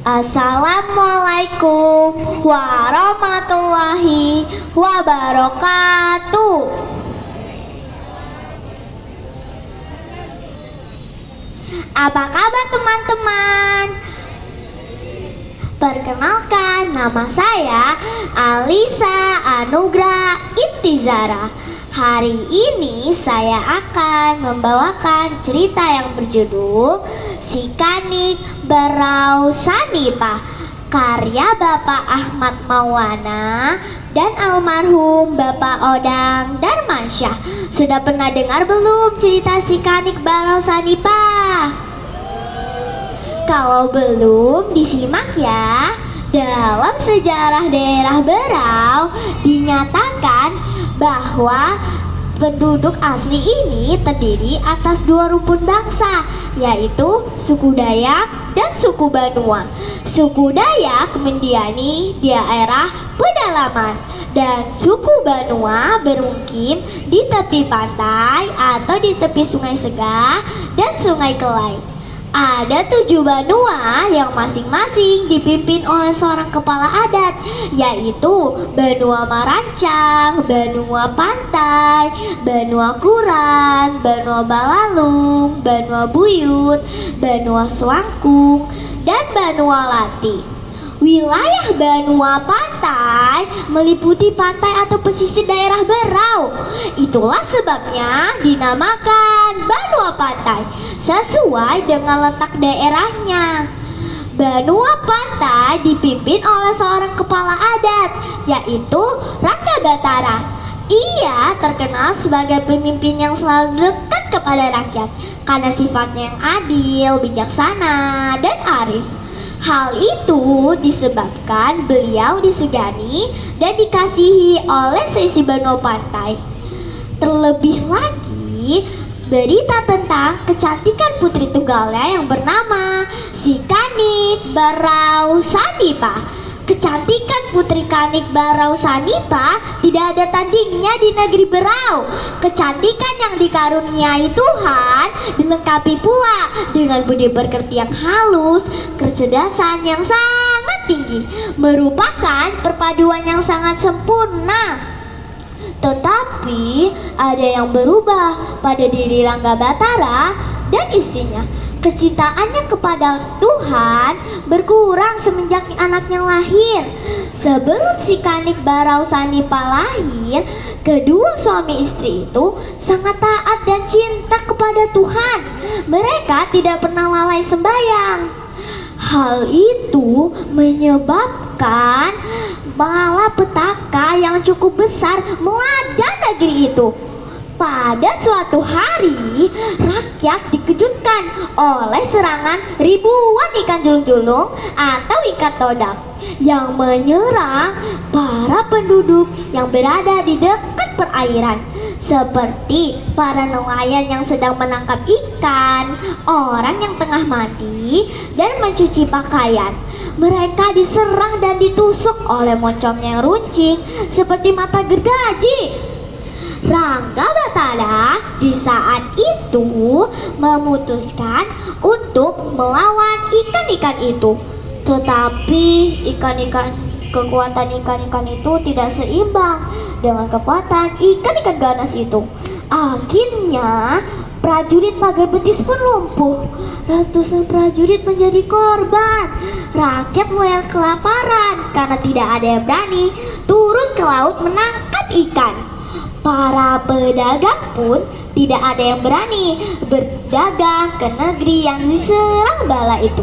Assalamualaikum warahmatullahi wabarakatuh. Apa kabar teman-teman? Perkenalkan, nama saya Alisa Anugrah Intizara. Hari ini saya akan membawakan cerita yang berjudul Si Kanik Barau Sanipah, karya Bapak Ahmad Maulana dan almarhum Bapak Odang Darmansyah. Sudah pernah dengar belum cerita Si Kanik Barau Sanipah? Kalau belum, disimak ya. Dalam sejarah daerah Berau dinyatakan bahwa penduduk asli ini terdiri atas dua rumpun bangsa, yaitu suku Dayak dan suku Banua. Suku Dayak mendiami di daerah pedalaman dan suku Banua bermukim di tepi pantai atau di tepi Sungai Segah dan Sungai Kelai. Ada 7 Banua yang masing-masing dipimpin oleh seorang kepala adat, yaitu Banua Marancang, Banua Pantai, Banua Kuran, Banua Balalung, Banua Buyut, Banua Suangkung, dan Banua Lati. Wilayah Banua Pantai meliputi pantai atau pesisir daerah Berau. Itulah sebabnya dinamakan Banua Pantai sesuai dengan letak daerahnya. Banua Pantai dipimpin oleh seorang kepala adat, yaitu Rangga Batara. Ia terkenal sebagai pemimpin yang selalu dekat kepada rakyat karena sifatnya yang adil, bijaksana, dan arif. Hal itu disebabkan beliau disegani dan dikasihi oleh seisi Banua Pantai. Terlebih lagi, berita tentang kecantikan putri tunggalnya yang bernama Si Kanik Barau Sanipah. Kecantikan putri Kanik Barau Sanipah tidak ada tandingnya di negeri Berau. Kecantikan yang dikaruniai Tuhan dilengkapi pula dengan budi pekerti yang halus, kecerdasan yang sangat tinggi, merupakan perpaduan yang sangat sempurna. Tetapi ada yang berubah pada diri Rangga Batara dan istrinya. Kecintaannya kepada Tuhan berkurang semenjak anaknya lahir. Sebelum Si Kanik Barau Sanipah lahir, kedua suami istri itu sangat taat dan cinta kepada Tuhan. Mereka tidak pernah lalai sembahyang. Hal itu menyebabkan malapetaka yang cukup besar melanda negeri itu. Pada suatu hari, rakyat dikejutkan oleh serangan ribuan ikan julung-julung atau ikan todak yang menyerang para penduduk yang berada di dekat perairan, seperti para nelayan yang sedang menangkap ikan, orang yang tengah mandi dan mencuci pakaian. Mereka diserang dan ditusuk oleh moncongnya yang runcing seperti mata gergaji. Rangga Batara di saat itu memutuskan untuk melawan ikan-ikan itu. Tetapi kekuatan ikan-ikan itu tidak seimbang dengan kekuatan ikan-ikan ganas itu. Akhirnya prajurit pagar betis pun lumpuh. Ratusan prajurit menjadi korban. Rakyat mulai kelaparan karena tidak ada yang berani turun ke laut menangkap ikan. Para pedagang pun tidak ada yang berani berdagang ke negeri yang diserang bala itu.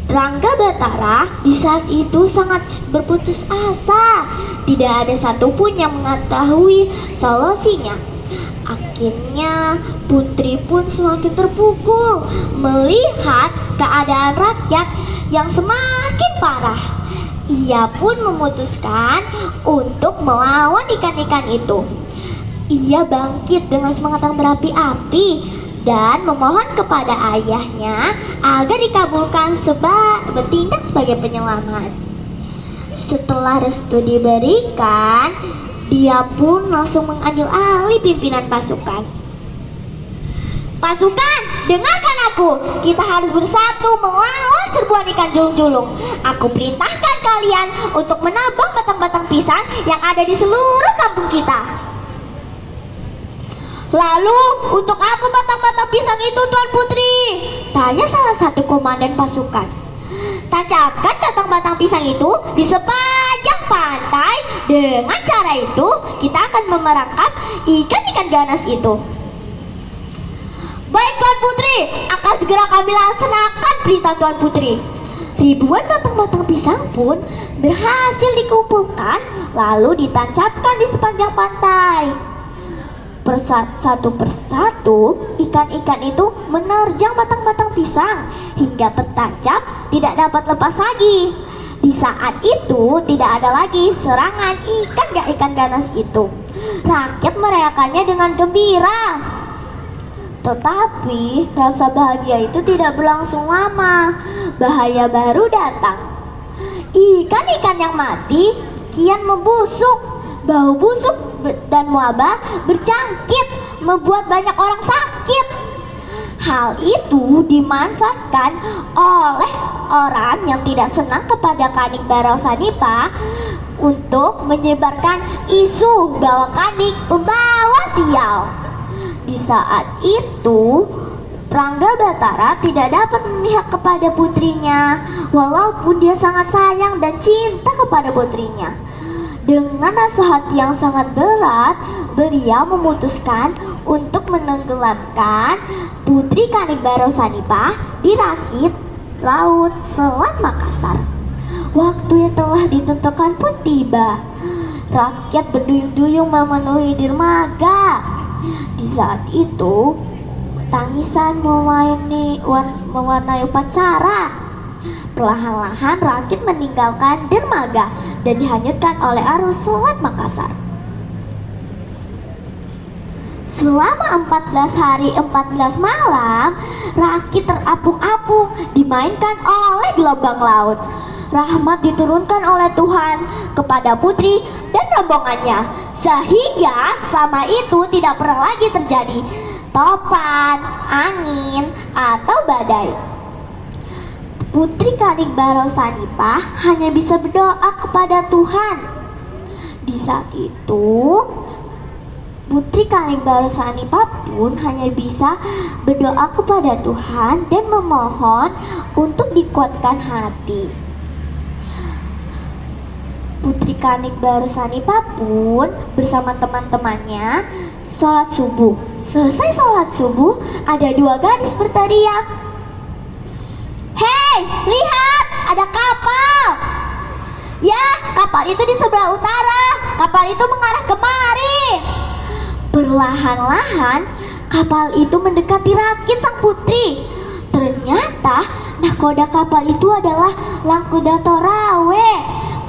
Rangga Batara di saat itu sangat berputus asa. Tidak ada satupun yang mengetahui solusinya. Akhirnya putri pun semakin terpukul melihat keadaan rakyat yang semakin parah. Ia pun memutuskan untuk melawan ikan-ikan itu. Ia bangkit dengan semangat yang berapi-api dan memohon kepada ayahnya agar dikabulkan bertindak sebagai penyelamat. Setelah restu diberikan, dia pun langsung mengambil alih pimpinan pasukan. Pasukan, dengarkan aku. Kita harus bersatu melawan serbuan ikan julung-julung. Aku perintahkan kalian untuk menabang batang-batang pisang yang ada di seluruh kampung kita. Lalu, untuk apa batang-batang pisang itu, Tuan Putri? Tanya salah satu komandan pasukan. Tancapkan batang-batang pisang itu di sepanjang pantai. Dengan cara itu, kita akan memerangkap ikan-ikan ganas itu. Baik Tuan Putri, akan segera kami laksanakan perintah Tuan Putri. Ribuan batang-batang pisang pun berhasil dikumpulkan lalu ditancapkan di sepanjang pantai. Satu persatu, ikan-ikan itu menerjang batang-batang pisang hingga tertancap tidak dapat lepas lagi. Di saat itu tidak ada lagi serangan ikan ganas itu. Rakyat merayakannya dengan gembira. Tetapi rasa bahagia itu tidak berlangsung lama. Bahaya baru datang. Ikan-ikan yang mati kian membusuk. Bau busuk dan wabah berjangkit, membuat banyak orang sakit. Hal itu dimanfaatkan oleh orang yang tidak senang kepada Kanik Barau Sanipa untuk menyebarkan isu bahwa Kanik pembawa sial. Di saat itu, Rangga Batara tidak dapat memihak kepada putrinya, walaupun dia sangat sayang dan cinta kepada putrinya. Dengan rasa hati yang sangat berat, beliau memutuskan untuk menenggelamkan Putri Kanik Barau Sanipa di rakit Laut Selat Makassar. Waktu yang telah ditentukan pun tiba. Rakyat berduyun-duyun memenuhi dermaga. Di saat itu, tangisan mewarnai upacara. Perlahan-lahan rakyat meninggalkan dermaga dan dihanyutkan oleh arus Selat Makassar. Selama 14 hari 14 malam, rakyat terapung-apung dimainkan oleh gelombang laut. Rahmat diturunkan oleh Tuhan kepada putri dan rombongannya, sehingga selama itu tidak pernah lagi terjadi topan, angin, atau badai. Putri Kanik Barau Sanipa hanya bisa berdoa kepada Tuhan. Di saat itu, Putri Kanik Barau Sanipa pun hanya bisa berdoa kepada Tuhan dan memohon untuk dikuatkan hati. Putri Kanik Barau Sanipa pun bersama teman-temannya sholat subuh. Selesai sholat subuh, ada dua gadis berteriak, "Hei, lihat, ada kapal!" "Ya, kapal itu di sebelah utara. Kapal itu mengarah kemari." Perlahan-lahan, kapal itu mendekati rakit sang putri. Ternyata, nahkoda kapal itu adalah Langkudato Rawe,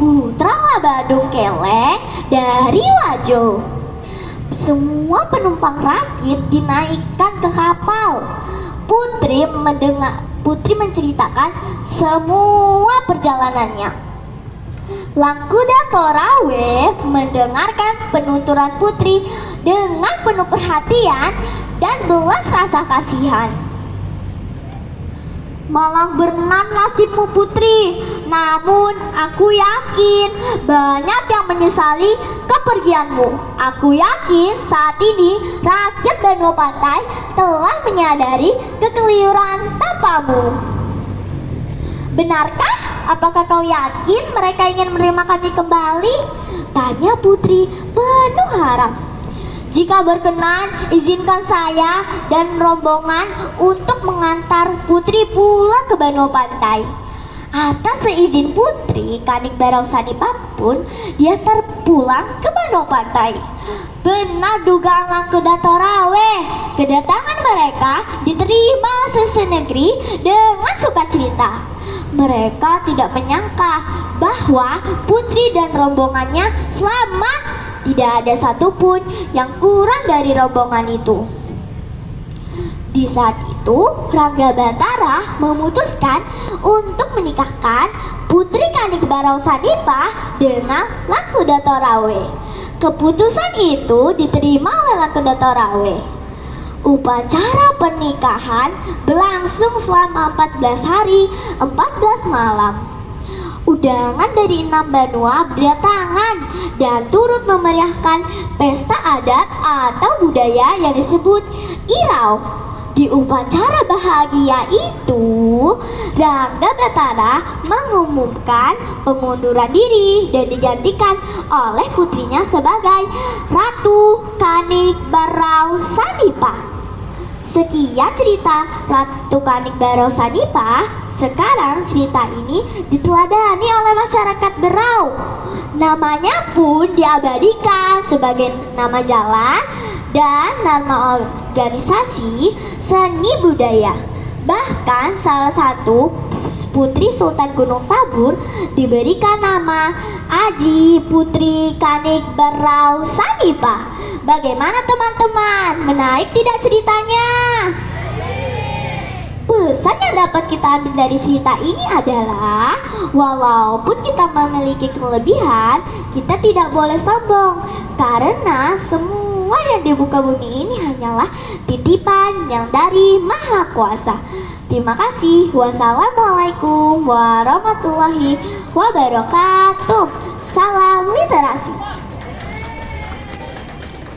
putra Labadung Keleng dari Wajo. Semua penumpang rakit dinaikkan ke kapal. Putri menceritakan semua perjalanannya. Langkudato Rawe mendengarkan penuturan putri dengan penuh perhatian dan belas rasa kasihan. "Malang berenang nasibmu putri, namun aku yakin banyak yang menyesali kepergianmu. Aku yakin saat ini rakyat Benua Pantai telah menyadari kekeliruan tanpamu." "Benarkah? Apakah kau yakin mereka ingin menerima kami kembali?" tanya putri penuh harap. "Jika berkenan, izinkan saya dan rombongan untuk mengantar putri pulang ke Benua Pantai." Atas seizin putri Kanik Barau Sanipa pun dia terpulang ke Benua Pantai. Benar dugaan Langkudato Rawe, kedatangan mereka diterima sesenegeri dengan sukacita. Mereka tidak menyangka bahwa putri dan rombongannya selamat. Tidak ada satupun yang kurang dari rombongan itu. Di saat itu, Rangga Batara memutuskan untuk menikahkan Putri Kanik Barau Sanipa dengan Langkudato Rawe. Keputusan itu diterima oleh Langkudato Rawe. Upacara pernikahan berlangsung selama 14 hari, 14 malam. Undangan dari 6 benua berdatangan dan turut memeriahkan pesta adat atau budaya yang disebut Irau. Di upacara bahagia itu, Rangga Batara mengumumkan pengunduran diri dan digantikan oleh putrinya sebagai Ratu Kanik Barau Sanipa. Sekian cerita Ratu Kanik Barau Sanipa. Sekarang cerita ini diteladani oleh masyarakat Berau. Namanya pun diabadikan sebagai nama jalan dan nama organisasi seni budaya. Bahkan salah satu putri Sultan Gunung Tabur diberikan nama Aji Putri Kanik Barau Sanipa. Bagaimana teman-teman? Menarik tidak ceritanya? Pesan yang dapat kita ambil dari cerita ini adalah walaupun kita memiliki kelebihan, kita tidak boleh sombong karena semua yang di muka bumi ini hanyalah titipan yang dari Maha Kuasa. Terima kasih. Wassalamualaikum warahmatullahi wabarakatuh. Salam literasi.